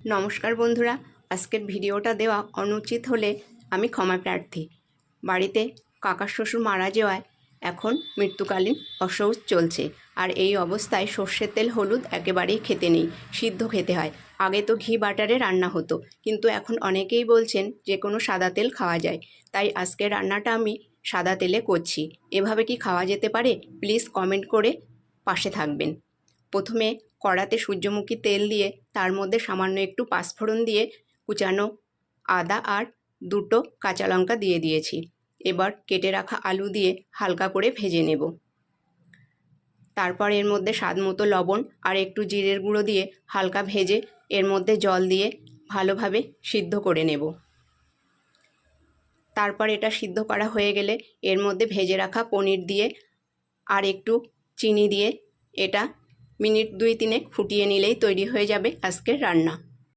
নমস্কার বন্ধুরা, আজকের ভিডিওটা দেওয়া অনুচিত হলে আমি ক্ষমা প্রার্থী। বাড়িতে কাকা শ্বশুর মারা যাওয়ায় এখন মৃত্যুকালীন অসৌচ চলছে, আর এই অবস্থায় সর্ষের তেল হলুদ একেবারেই খেতে নেই, সিদ্ধ খেতে হয়। আগে তো ঘি বাটারে রান্না হতো, কিন্তু এখন অনেকেই বলছেন যে কোনো সাদা তেল খাওয়া যায়, তাই আজকের রান্নাটা আমি সাদা তেলে করছি। এভাবে কি খাওয়া যেতে পারে? প্লিজ কমেন্ট করে পাশে থাকবেন। প্রথমে কড়াতে সূর্যমুখী তেল দিয়ে তার মধ্যে সামান্য একটু পাঁচফোড়ন দিয়ে কুচানো আদা আর দুটো কাঁচা লঙ্কা দিয়ে দিয়েছি। এবার কেটে রাখা আলু দিয়ে হালকা করে ভেজে নেব। তারপর এর মধ্যে স্বাদ মতো লবণ আর একটু জিরের গুঁড়ো দিয়ে হালকা ভেজে এর মধ্যে জল দিয়ে ভালোভাবে সিদ্ধ করে নেব। তারপর এটা সিদ্ধ করা হয়ে গেলে এর মধ্যে ভেজে রাখা পনির দিয়ে আর একটু চিনি দিয়ে এটা মিনিট 2-3 ফুটিয়ে নিলেই তৈরি হয়ে যাবে আজকের রান্না।